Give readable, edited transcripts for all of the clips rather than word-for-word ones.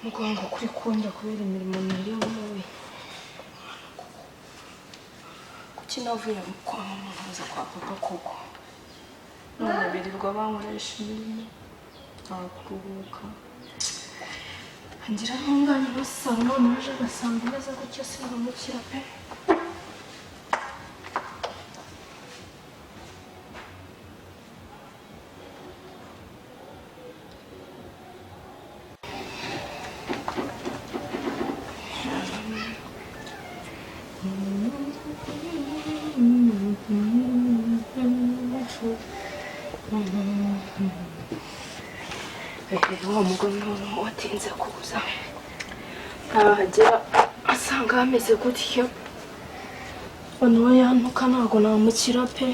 Ngomba kuri kunda kubera imirimo nari wowe. Kuki navuye kwa mama nkaza kwa papa koko? None birirwa bankoresha imirimo ntakuruhuka. Ngira ntunganye basanga none baje gasanga neza gutyo sinamukira pe. Wa mugore noneho watinze kuza ntahagera asanga hameze gutyo noneho yantuka ntabwo namukira pe.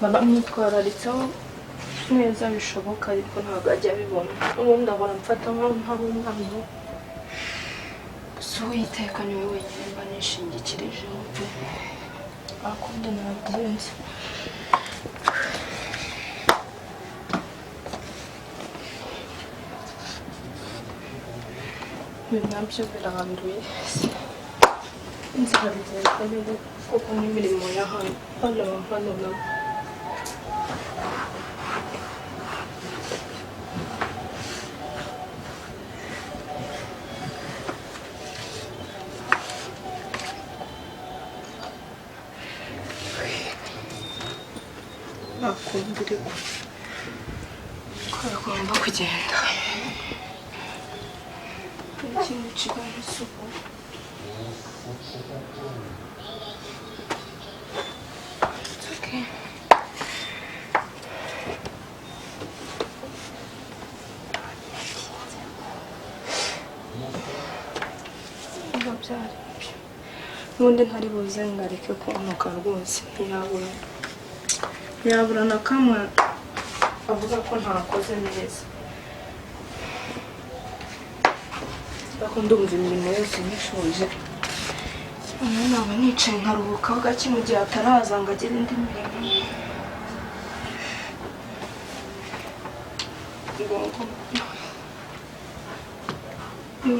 Baramwitwararitseho neza bishoboka ariko ntabwo ajya abibona. Ubundi ahora mfata nkaho ntari umwana. Gusa Uwiteka niwe wenyine mba nishingikirijeho pe. Akundi nabwirenze. Nabyo biranduye inzara bigenda neza kuko n'imirimo ya hano nabo nakumbire ko agomba kugenda. Ikintu kibaye isuku okay. Nundi ntari buze ngareke kunuka rwose yabura na kamwe avuga ko ntakoze neza. Bakunda umva imirimo yose nishoje. Naba nicaye nkaruhuka gake mu gihe ataraza ngo agire indi mirimo.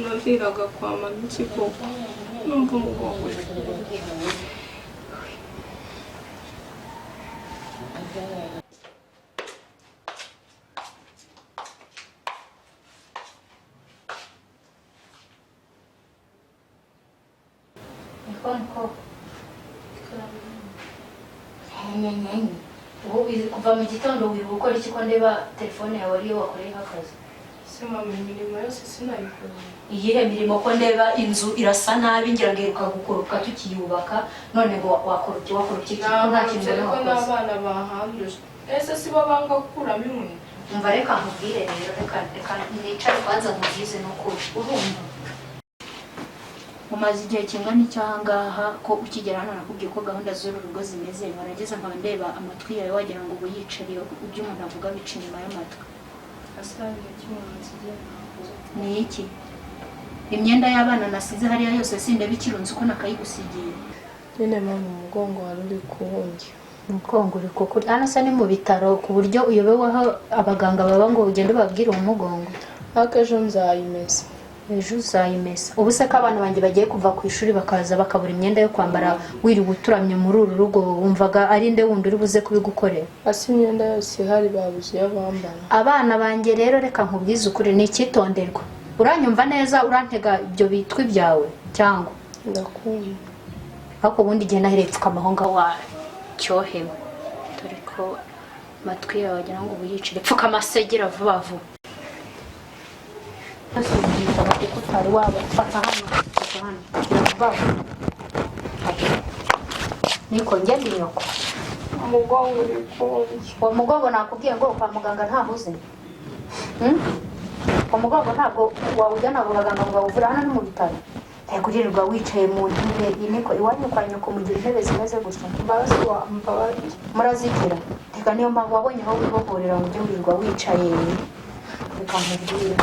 Naviraga kwa mama ikikoko numva umugongo Konko. Kuva mu gitondo wibuka gukora iki ko ndeba telefone yawe ariyo wakoreye akazi? Se mama imirimo yose sinayikora. Iyihe mirimo ko ndeba inzu irasa nabi ngira ngo iruka gukuruka tukiyubaka none ngo wakora iki nta kintu wakoze. N'abana bahanduje. Ese si bo banga gukuramo imwe. Umva reka nkubwire rero reka nicare kwanza nkugize nuko urumva. Umaze igihe kingana icyangaha ko ukigera hano nakubwiye ko gahunda z'uru rugo zimeze barageze nkaba ndeba amatwi yawe wagira ngo yicariye ibyo umuntu avuga bica inyuma y'amatwi. Asabye cy'umunsi giye. Ni iki? Imyenda y'abana nasize hariya yose sinde bikirunze uko nakayigusigiye. Nyine mama umugongo wari uri kuwungi. Umugongo uri kuko hano se ni mu bitaro ku buryo uyobeweho abaganga baba ngo ugende babwire umugongo. Akajo nzayimesa. Ejo uzayimesa. Ubu se ko abana banjye bagiye kuva ku ishuri bakaza bakabura imyenda yo kwambara wiri guturamye muri uru rugo wumvaga ari nde wundi uri buze kubigukorera? Asi imyenda yose hari babuze y'abambara. Abana banjye rero reka nkubwize ukuri ni icyitonderwa. Uranyumva neza urantega ibyo bitwi byawe cyangwa? Ndakumva. Hako bundi gihe naheretse kamahonga wa cyohewe. Dore ko matwi yawe wagira ngo ubuyicire pfuka amasegera vuba vuba. Asubira kuko utari wabafata hano bava niko ngende nyoko umugongo uri kuwungi. uwo mugongo nakubwiye ngo kwa muganga ntahuze umugongo ntabwo wawujyana abo baganga ngo bawuvure hano ni mu bitaro. Kugirirwa wicaye mu ntebe ineko iwanyu kwa nyoko mugira intebe zimeze gusa mbazi wa mbabari murazigira. Reka niyo mpamvu wabonye aho wibohorera mu byo wirirwa wicaye. Reka nkubwire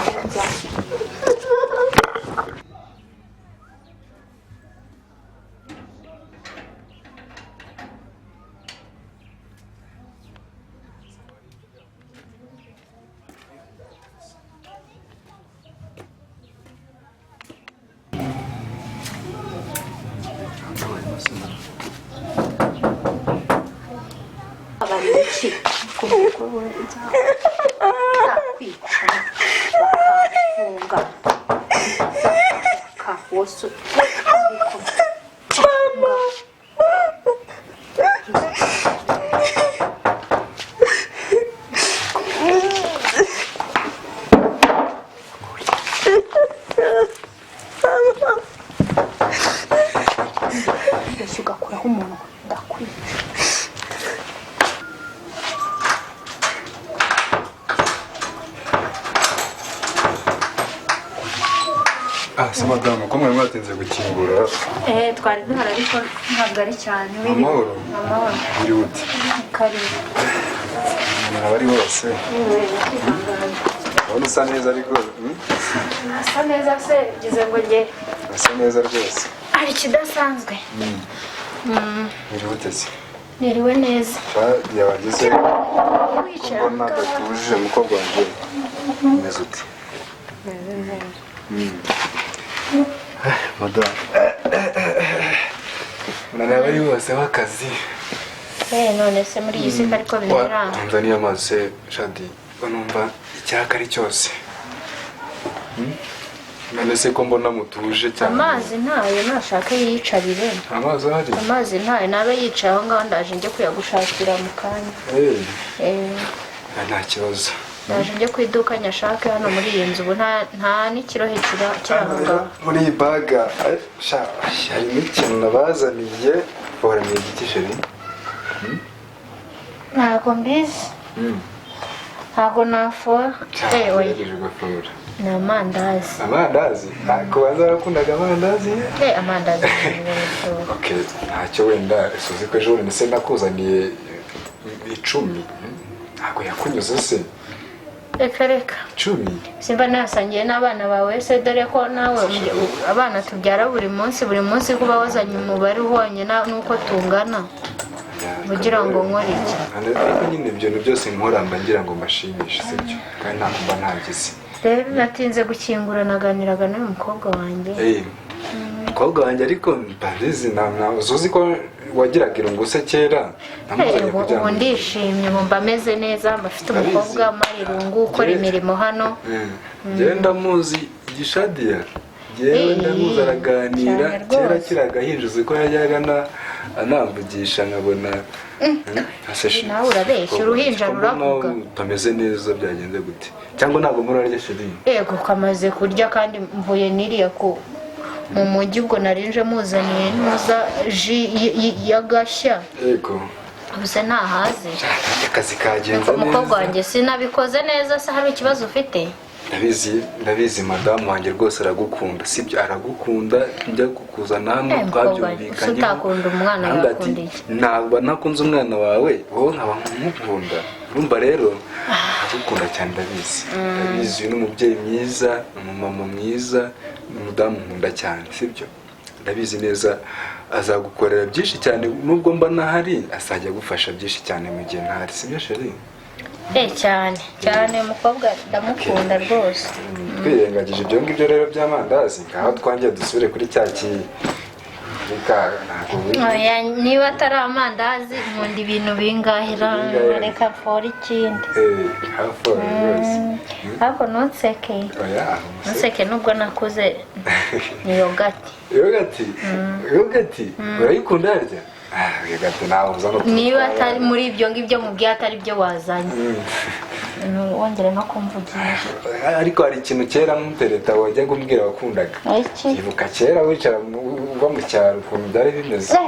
wowe nzakwica bakafunga wose ugakuraho umuntu ndakwica. Se madamu ko mwari mwatinze gukingura? Twari duhari ariko ntabwo ari cyane. Amahoro? Amahoro. Uri ute? Karibu. Umuntu aba ari wose? Urabona usa neza ariko? Asa neza se ugize ngo njye? Asa neza rwose. Hari ikidasanzwe. Uri ute se? Niriwe neza. Yabageze ko mbona datuje umukobwa wanjye. Umeze ute? Meze neza. Madamu. Umuntu aba ari wose w'akazi. None se muri iyi si ariko bimera. Tanzania amaze Shadi banumva icyaka ari cyose. None se ko mbona mutuje cyane. Amazi ntayo nashaka yicarire. Amazi ahari? Amazi ntayo nabe yicaye aho ngaho ndaje njye kuyagushakira mu kanya. Nta kibazo. Ndaje njye ku iduka nyashake hano muri iyi nzu nta n'ikirohe kirahanga. Muri iyi baga hari n'ikintu nabazaniye bahoraniye igiti sheri. Ntabwo mbizi. Ntabwo nafora. Ni amandazi. Amandazi? Kubanza warakundaga amandazi? Amandazi. Okay, ntacyo wenda suzi ko ejo bundi se nakuzaniye 10. Ntabwo yakunyuze se? Reka 10? Simba nasangiye n'abana bawe se dore ko nawe abana tubyara buri munsi kuba wazanye umubare uhwanye nuko tungana. Kugira ngo nkore iki? Ariko nyine ibyo byose nkora ngira ngo mbashimishe sibyo? Kandi ntakumva ntagize. Rero natinze gukingura naganiraga n'uyu mukobwa wanjye. Umukobwa wanjye ariko mbabizi uzi ko wagiraga irungu se kera namuzanye kugira ngo ndishimye mba ameze neza mbafite umukobwa mari irungu ukora imirimo hano. Genda muzi Gishadiya yewe ndamuzi araganira kera kiragahinja uzi ko yajyaga anamvugisha nkabona nawe urabeshya uruhinja ruravuga. Utameze neza byagenze gute? Cyangwa ntabwo murarya sheri? Yego kamaze kurya kandi mvuye niriya ko mu mujyi ubwo narinje muzaniye nuza ji y'agashya. Yego. Ubuse ntahaze. Akazi kagenze neza. Umukobwa wanjye sinabikoze neza se hari ikibazo ufite? Ndabizi madamu wanjye rwose aragukunda sibyo aragukunda njya kukuzana hano twabyumvikanye. Utakunda umwana yakundiye. Ntabwo nakunze umwana wawe wowe nkaba nkumukunda. Urumva rero agukunda cyane ndabizi uyu ni umubyeyi mwiza umumama mwiza umudamu nkunda cyane sibyo? Ndabizi neza azagukorera byinshi cyane nubwo mba nahari azajya gufasha byinshi cyane mu gihe ntahari sibyo sheri? Cyane umukobwa ndamukunda rwose. Twirengagije ibyo ngibyo rero by'amandazi ngaho twangiye dusubire kuri cya niba atari amandazi nkunda ibintu bingahira reka mfora ikindi. Ariko ntuseke nubwo nakuze ni yogati. Yogati urayikunda harya? Niba atari muri ibyo ngibyo mubwiye atari byo wazanye wongere no kumvugisha. Ariko hari ikintu kera mutereta wajyaga umbwira wakundaga. Ibuka kera wicara uva mu cyaro ukuntu byari bimeze.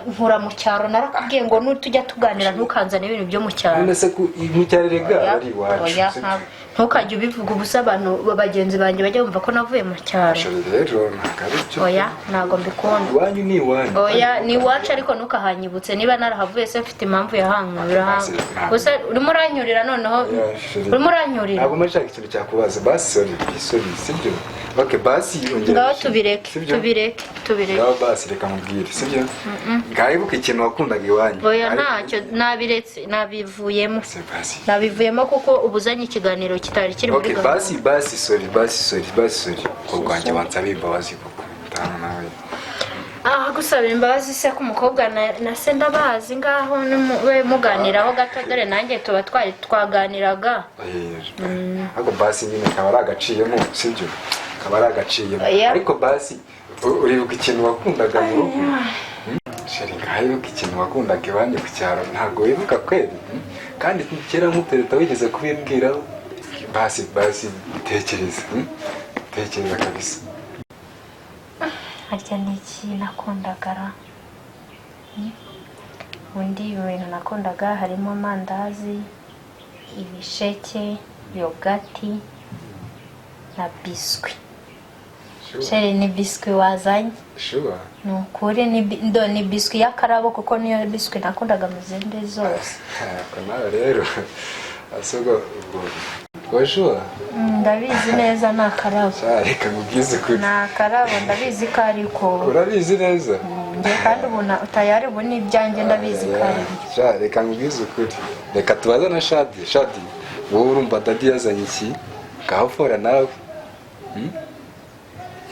Nkura mu cyaro narakubwiye ngo nutujya tuganira ntukanzane ibintu byo mu cyaro. None se mu cyaro rega ari iwacu. Ntukajya ubivuga ubusa abantu bagenzi banjye bajya bumva ko navuye mu cyaro. Rero ntabwo oya ntabwo mbikunda. Iwanyu ni iwanyu. Oya ni iwacu ariko ntukahanyibutse niba narahavuye se mfite impamvu yahankura. Gusa urimo uranyurira noneho urimo uranyurira. Ntabwo mashaka ikintu cyakubaza basi sibyo? Okay basi yongera. Ngaho tubireke. Ngaho basi reka mubwire sibyo? Ngaho ikintu wakundaga iwanyu. Oya ntacyo nabiretse nabivuyemo kuko ubuzanye ikiganiro kitari kiri muri gahunda. Okay basi sorry. Ko rwanjye bansaba imbabazi kuko tana nawe. gusabira imbabazi se ko umukobwa na se ndabazi ngaho we muganiraho gato dore nanjye tuba twaganiraga. Ariko basi nyine kaba ari agaciyemo sibyo, kaba ari agaciyemo. Ariko basi uribuka ikintu wakundaga mu rugo? Sheri ngaho ikintu wakundaga iwanjye ku cyaro ntabwo wibuka kweli? Kandi kera nk'utereta wigeze kubibwiraho? Basi tekereza kabisa. Harya ni iki nakundagara? Ubundi ibintu nakundaga harimo amandazi, ibisheke, yogati na biswi. Sheri ni biswi wazanye? Sure. Ni ukuri ni biswi y'akarabo kuko niyo biswi nakundaga mu zindi zose. Nawe rero asogo Wajua? Ndabizi neza ni akarabo. Reka nkubwize ukuri. Ni akarabo ndabizi ko ariko. Urabizi neza? Njye kandi utayari ubu ni ibyanjye ndabizi ko ari. Reka nkubwize ukuri. Reka tubaze na Shadi. Wowe urumva Dadi yazanye iki? Ngaho fora nawe.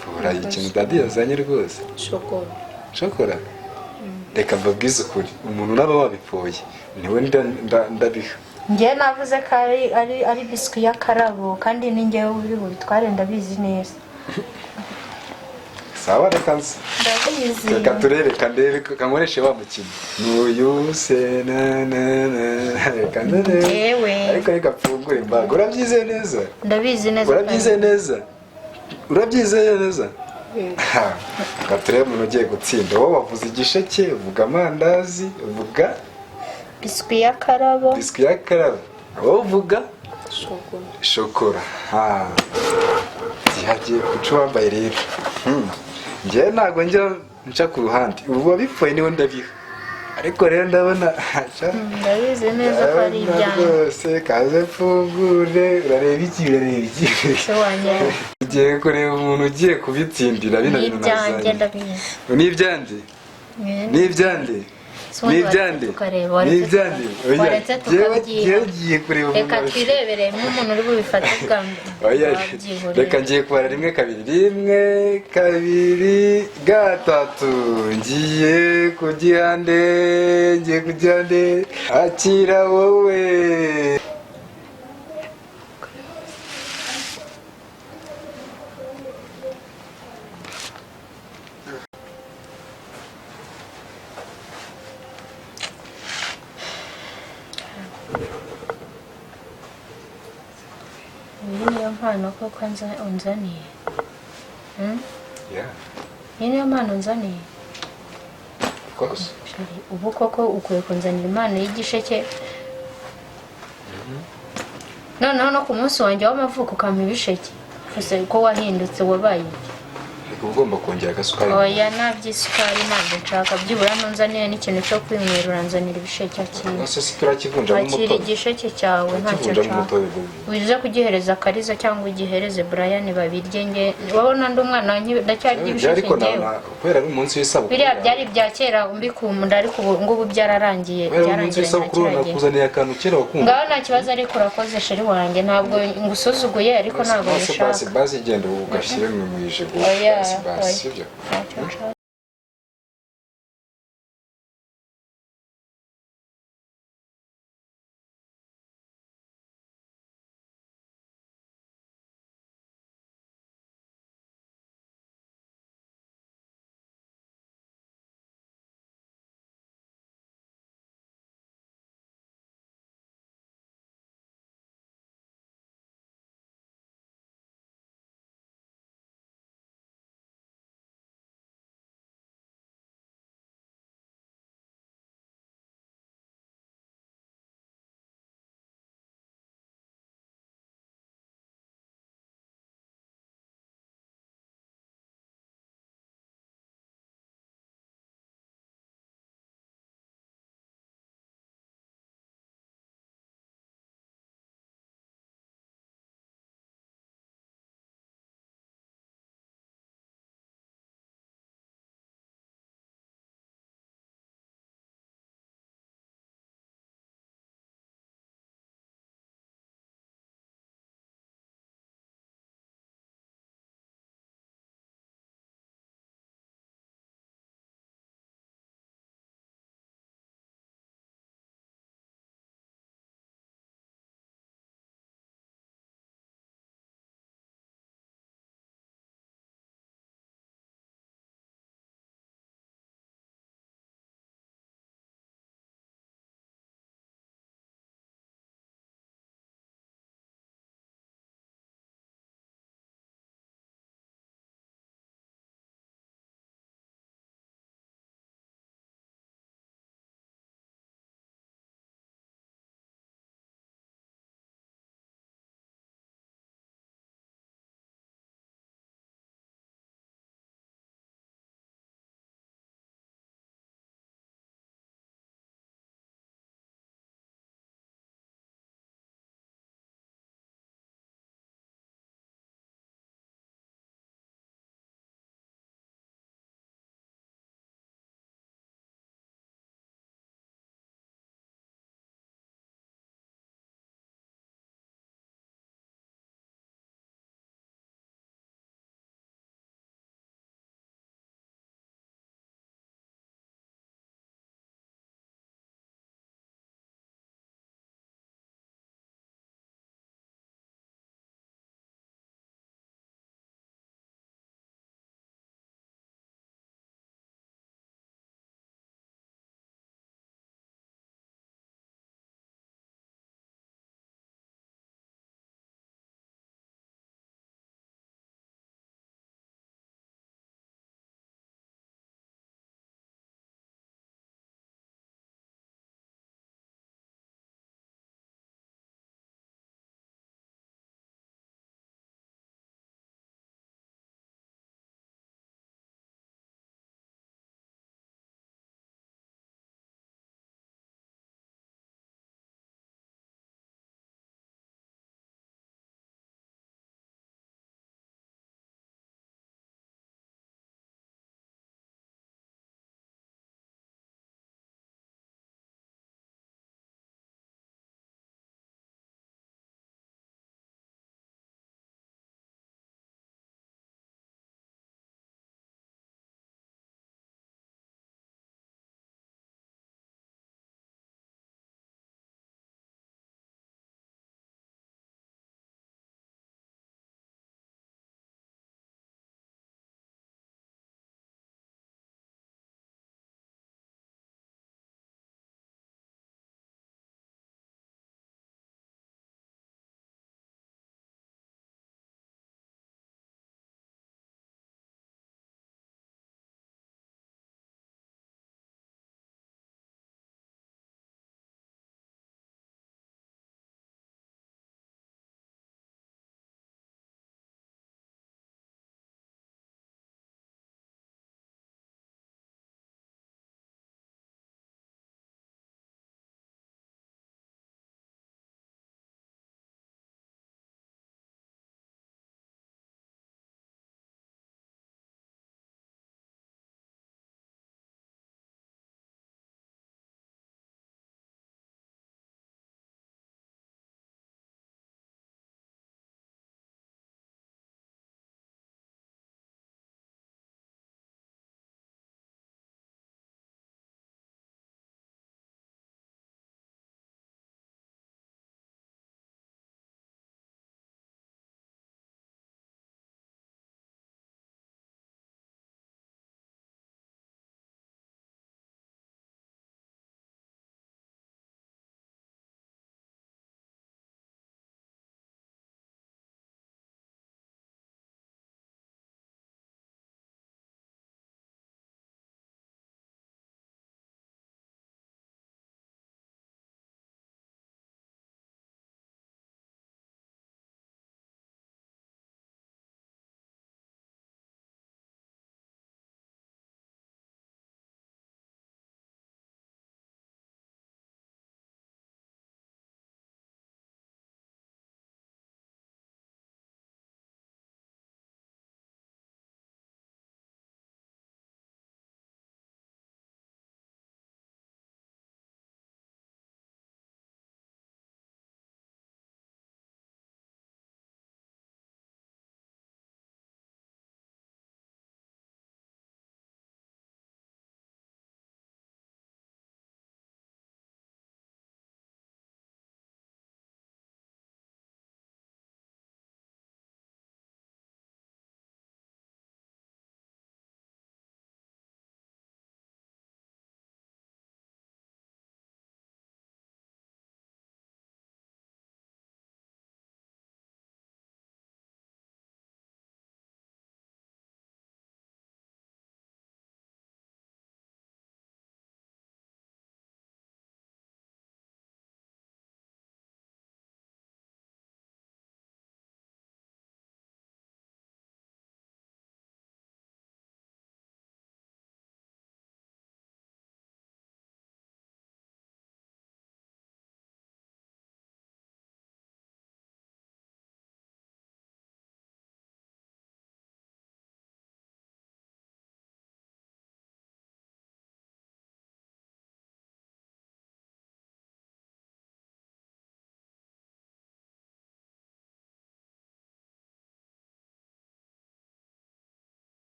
Fora ikintu Dadi yazanye rwose. Shokora. Reka mbabwize ukuri. Umuntu naba wabipfoye niwe ndabiha. Njye navuze ko ari biswi y'akarabo kandi ni njyewe uri bubitware ndabizi neza. Sawa reka nzi. Ndabizi. Reka turere kandere kankoreshe wa mukino. Nuyu se reka ndere. Yewe. Ariko reka pfungure imbago. Urabyize neza? Ndabizi neza. Urabyize neza? Urabyize neza? Reka turebe umuntu ugiye gutsinda. Wowe wavuze igisheke, uvuga amandazi, uvuga biswi y'akarabo. Biswi y'akarabo. Wowe uvuga shokora. Gihagiye kuca wambaye rero. Njye ntabwo njya nca ku ruhande. Ubu wabipfuye niwe ndabiha. Ariko rero ndabona ndabizi neza ko ari ibyanjye. Rwose kaze mfungure. Urareba iki? Se wanjye. Ugiye kureba umuntu ugiye kubitsindira bino bintu nazanye. Ni ibyanjye ndabizi. Ni ibyanjye? Ni ibyanjye? Nibyande waretse tukagiye reka twirebere nk'umuntu uri bubifate bwa mbere. Reka ngiye kubara 1 2 1 2 3 ngiye kugihande akira wowe. Iyi niyo mpano koko unzaniye? Yeah. Iyi niyo mpano unzaniye? Of course. Ubu koko ukwiye kunzanira impano y'igisheke. Noneho no ku munsi wanjye w'amavuko ukampa ibisheke. Ese ko wahindutse wabaye iki? Ugomba kongera agasukari. Oya naby'isukari ntabwo nshaka byibura nunzaniye n'ikintu cyo kwinywera uranzanira ibisheke akiri. Ese si turakivunja mu moto. Akiri igisheke cyawe ntacyo nshaka. Wize kugihereza Kariza cyangwa ugihereze Brian babirye nge. Wowe nandi umwana ndacyarya ibisheke ngewe. Kubera ari umunsi w'isabukuru. Biriya byari bya kera umbikunda ariko ngubu byararangiye byarangiye. Nakuzaniye akantu kera wakunda. Ngaho nta kibazo ariko urakoze sheri wanjye ntabwo ngusuzuguye ariko ntabwo bishaka. Basi genda ugashyire mu ijigo. Basi.